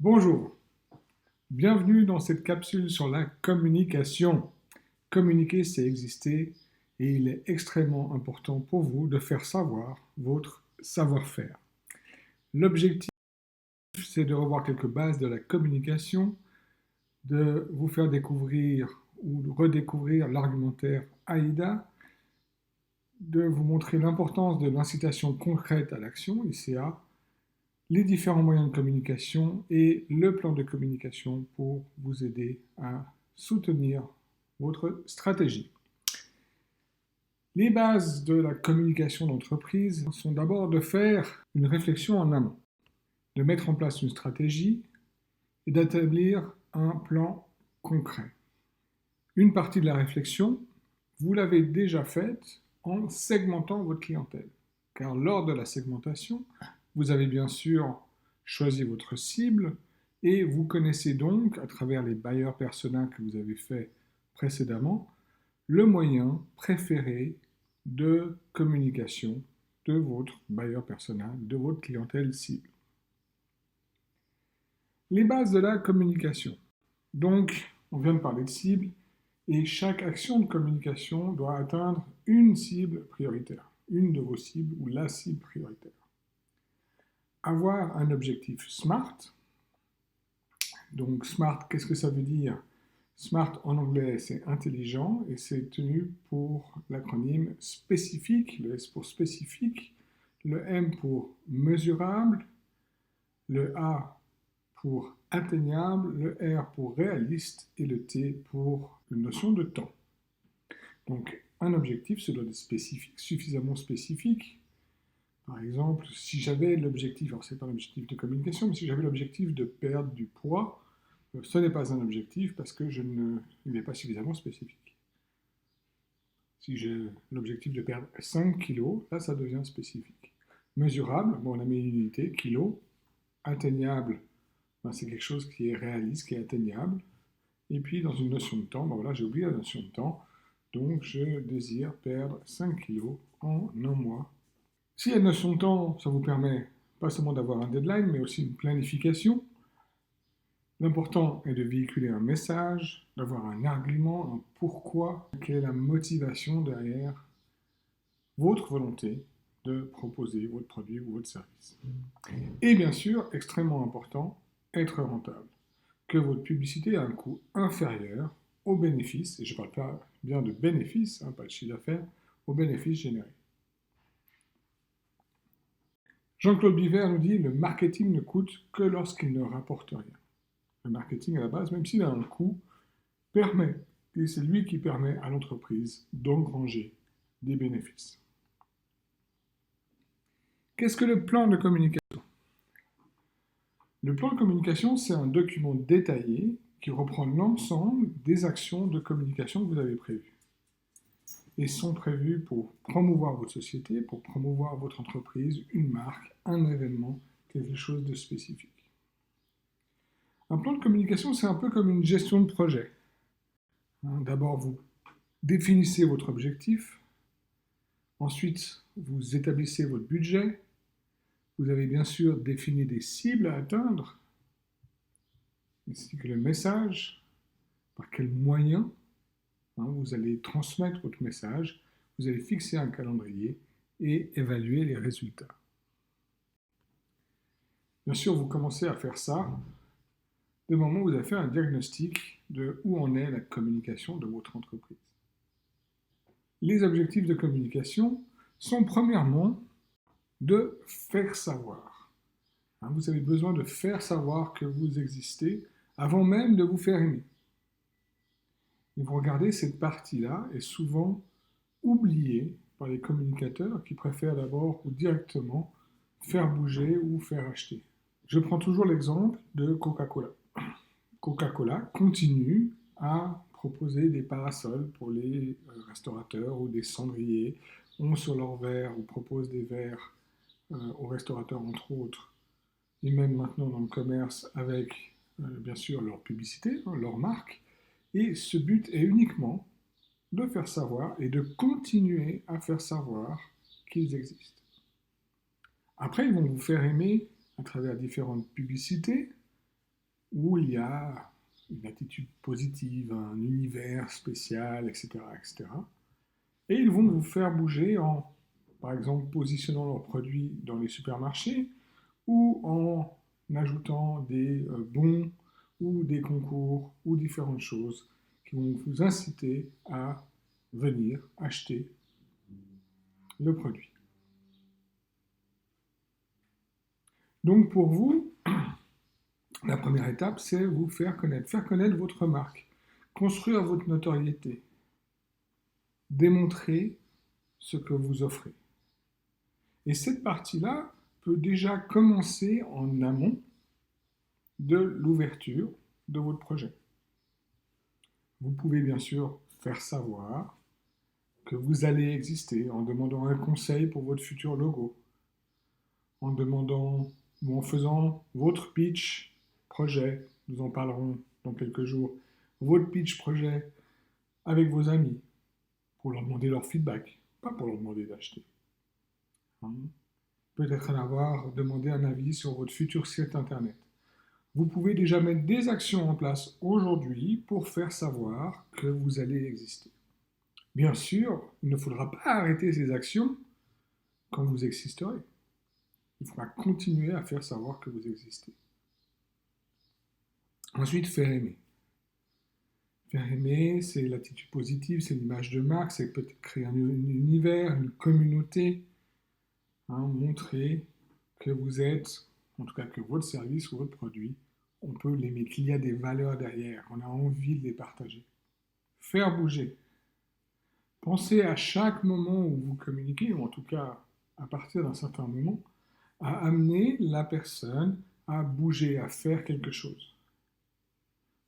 Bonjour, bienvenue dans cette capsule sur la communication. Communiquer, c'est exister et il est extrêmement important pour vous de faire savoir votre savoir-faire. L'objectif, c'est de revoir quelques bases de la communication, de vous faire découvrir ou redécouvrir l'argumentaire AIDA, de vous montrer l'importance de l'incitation concrète à l'action, ICA, les différents moyens de communication et le plan de communication pour vous aider à soutenir votre stratégie. Les bases de la communication d'entreprise sont d'abord de faire une réflexion en amont, de mettre en place une stratégie et d'établir un plan concret. Une partie de la réflexion, vous l'avez déjà faite en segmentant votre clientèle, car lors de la segmentation, vous avez bien sûr choisi votre cible et vous connaissez donc, à travers les buyers persona que vous avez fait précédemment, le moyen préféré de communication de votre buyer persona, de votre clientèle cible. Les bases de la communication. Donc, on vient de parler de cible et chaque action de communication doit atteindre une cible prioritaire, une de vos cibles ou la cible prioritaire. Avoir un objectif SMART. Donc SMART, qu'est-ce que ça veut dire? SMART en anglais, c'est intelligent et c'est tenu pour l'acronyme spécifique, le S pour spécifique, le M pour mesurable, le A pour atteignable, le R pour réaliste et le T pour une notion de temps. Donc un objectif, ça doit être spécifique, suffisamment spécifique. Par exemple, si j'avais l'objectif, alors c'est pas l'objectif de communication, mais si j'avais l'objectif de perdre du poids, ce n'est pas un objectif parce que il n'est pas suffisamment spécifique. Si j'ai l'objectif de perdre 5 kg, là ça devient spécifique. Mesurable, bon, on a mis une unité, kilo. Atteignable, ben, c'est quelque chose qui est réaliste, qui est atteignable. Et puis dans une notion de temps, ben voilà, j'ai oublié la notion de temps, donc je désire perdre 5 kg en un mois. Si la notion de temps, ça vous permet pas seulement d'avoir un deadline, mais aussi une planification. L'important est de véhiculer un message, d'avoir un argument, un pourquoi, quelle est la motivation derrière votre volonté de proposer votre produit ou votre service. Et bien sûr, extrêmement important, être rentable. Que votre publicité ait un coût inférieur aux bénéfices, et je ne parle pas bien de bénéfices, pas de chiffre d'affaires, aux bénéfices générés. Jean-Claude Biver nous dit « Le marketing ne coûte que lorsqu'il ne rapporte rien ». Le marketing à la base, même s'il a un coût, permet, et c'est lui qui permet à l'entreprise d'engranger des bénéfices. Qu'est-ce que le plan de communication? Le plan de communication, c'est un document détaillé qui reprend l'ensemble des actions de communication que vous avez prévues. Et sont prévues pour promouvoir votre société, pour promouvoir votre entreprise, une marque, un événement, quelque chose de spécifique. Un plan de communication, c'est un peu comme une gestion de projet. D'abord, vous définissez votre objectif. Ensuite, vous établissez votre budget. Vous avez bien sûr défini des cibles à atteindre, ainsi que le message, par quels moyens vous allez transmettre votre message. Vous allez fixer un calendrier et évaluer les résultats. Bien sûr, vous commencez à faire ça dès le moment où vous avez fait un diagnostic de où en est la communication de votre entreprise. Les objectifs de communication sont premièrement de faire savoir. Vous avez besoin de faire savoir que vous existez avant même de vous faire aimer. Et vous regardez, cette partie-là est souvent oubliée par les communicateurs qui préfèrent d'abord ou directement faire bouger ou faire acheter. Je prends toujours l'exemple de Coca-Cola. Coca-Cola continue à proposer des parasols pour les restaurateurs ou des cendriers, ont sur leur verre ou proposent des verres aux restaurateurs entre autres, et même maintenant dans le commerce avec bien sûr leur publicité, leur marque, et ce but est uniquement de faire savoir et de continuer à faire savoir qu'ils existent. Après, ils vont vous faire aimer à travers différentes publicités, où il y a une attitude positive, un univers spécial, etc., etc. Et ils vont vous faire bouger en, par exemple, positionnant leurs produits dans les supermarchés ou en ajoutant des bons ou des concours ou différentes choses qui vont vous inciter à venir acheter le produit. Donc pour vous, la première étape, c'est vous faire connaître votre marque, construire votre notoriété, démontrer ce que vous offrez. Et cette partie-là peut déjà commencer en amont de l'ouverture de votre projet. Vous pouvez bien sûr faire savoir que vous allez exister en demandant un conseil pour votre futur logo, en demandant ou en faisant votre pitch projet, nous en parlerons dans quelques jours, votre pitch projet avec vos amis pour leur demander leur feedback, pas pour leur demander d'acheter. Hein. Peut-être demander un avis sur votre futur site internet. Vous pouvez déjà mettre des actions en place aujourd'hui pour faire savoir que vous allez exister. Bien sûr, il ne faudra pas arrêter ces actions quand vous existerez. Il faudra continuer à faire savoir que vous existez. Ensuite, faire aimer. Faire aimer, c'est l'attitude positive, c'est l'image de marque, c'est peut-être créer un univers, une communauté, hein, montrer que vous êtes, en tout cas que votre service ou votre produit, on peut l'aimer, qu'il y a des valeurs derrière, on a envie de les partager. Faire bouger. Pensez à chaque moment où vous communiquez, ou en tout cas à partir d'un certain moment, à amener la personne à bouger, à faire quelque chose.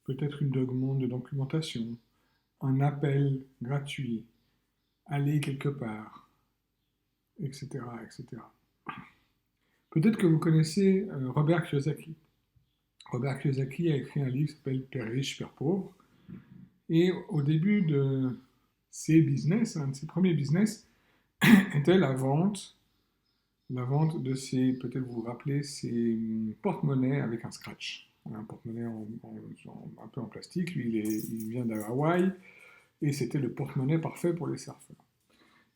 Peut-être une demande de documentation, un appel gratuit, aller quelque part, etc., etc. Peut-être que vous connaissez Robert Kiyosaki. Robert Kiyosaki a écrit un livre qui s'appelle Père riche, Père pauvre. Et au début de ses business, un de ses premiers business, était la vente de ces, peut-être vous vous rappelez, ces porte-monnaies avec un scratch. Un porte-monnaie un peu en plastique. Lui, il vient d'Hawaï et c'était le porte-monnaie parfait pour les surfeurs.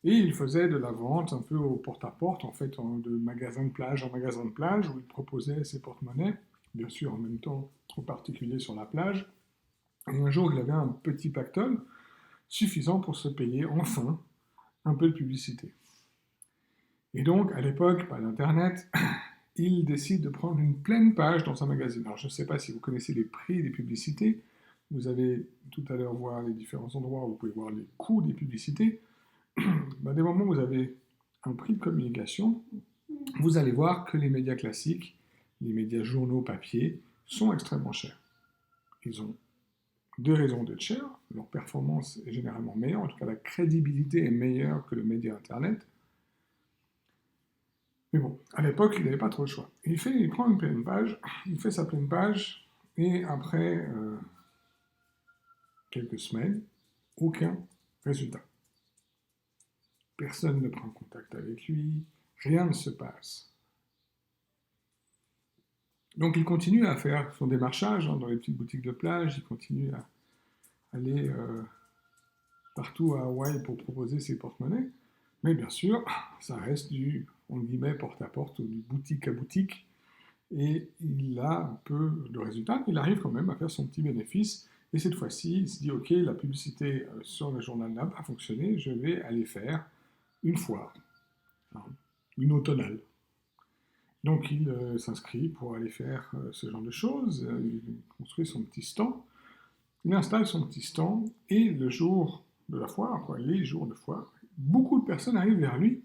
Et il faisait de la vente un peu au porte-à-porte, en fait, de magasin de plage en magasin de plage, où il proposait ses porte-monnaies, bien sûr en même temps aux particuliers sur la plage. Et un jour, il avait un petit pactole suffisant pour se payer enfin un peu de publicité. Et donc, à l'époque, pas d'Internet, il décide de prendre une pleine page dans un magazine. Alors, je ne sais pas si vous connaissez les prix des publicités. Vous allez tout à l'heure voir les différents endroits où vous pouvez voir les coûts des publicités. Des moments où vous avez un prix de communication, vous allez voir que les médias classiques, les médias journaux papier, sont extrêmement chers. Ils ont deux raisons d'être chers. Leur performance est généralement meilleure, en tout cas la crédibilité est meilleure que le média Internet. Mais bon, à l'époque, il n'avait pas trop le choix. Il prend une pleine page, il fait sa pleine page, et après quelques semaines, aucun résultat. Personne ne prend contact avec lui, rien ne se passe. Donc il continue à faire son démarchage dans les petites boutiques de plage, il continue à aller partout à Hawaï pour proposer ses porte-monnaies, mais bien sûr, ça reste du, on le guillemets, porte-à-porte ou du boutique à boutique, et il a un peu de résultat, il arrive quand même à faire son petit bénéfice, et cette fois-ci, il se dit, ok, la publicité sur le journal n'a pas fonctionné, je vais aller faire une foire, une automnale. Donc il s'inscrit pour aller faire ce genre de choses, il construit son petit stand, il installe son petit stand, et le jour de la foire, les jours de foire, beaucoup de personnes arrivent vers lui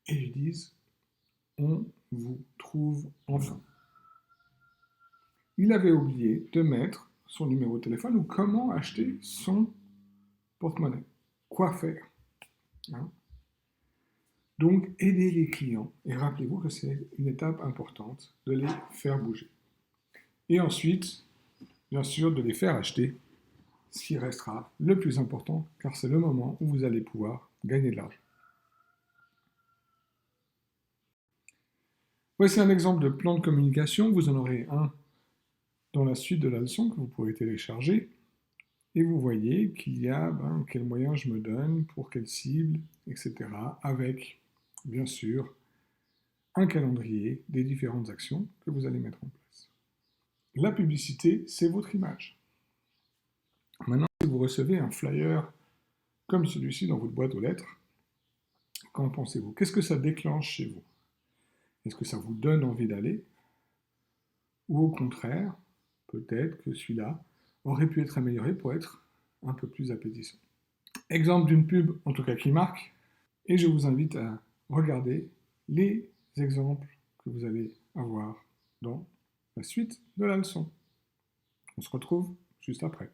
et lui disent « On vous trouve enfin ». Il avait oublié de mettre son numéro de téléphone ou comment acheter son porte-monnaie. Quoi faire, hein? Donc, aidez les clients et rappelez-vous que c'est une étape importante de les faire bouger. Et ensuite, bien sûr, de les faire acheter, ce qui restera le plus important, car c'est le moment où vous allez pouvoir gagner de l'argent. Voici un exemple de plan de communication. Vous en aurez un dans la suite de la leçon que vous pourrez télécharger et vous voyez qu'il y a quels moyens je me donne, pour quelle cible, etc. avec, bien sûr, un calendrier des différentes actions que vous allez mettre en place. La publicité, c'est votre image. Maintenant, si vous recevez un flyer comme celui-ci dans votre boîte aux lettres, qu'en pensez-vous? Qu'est-ce que ça déclenche chez vous? Est-ce que ça vous donne envie d'aller? Ou au contraire, peut-être que celui-là aurait pu être amélioré pour être un peu plus appétissant. Exemple d'une pub, en tout cas qui marque, et je vous invite à regarder les exemples que vous allez avoir dans la suite de la leçon. On se retrouve juste après.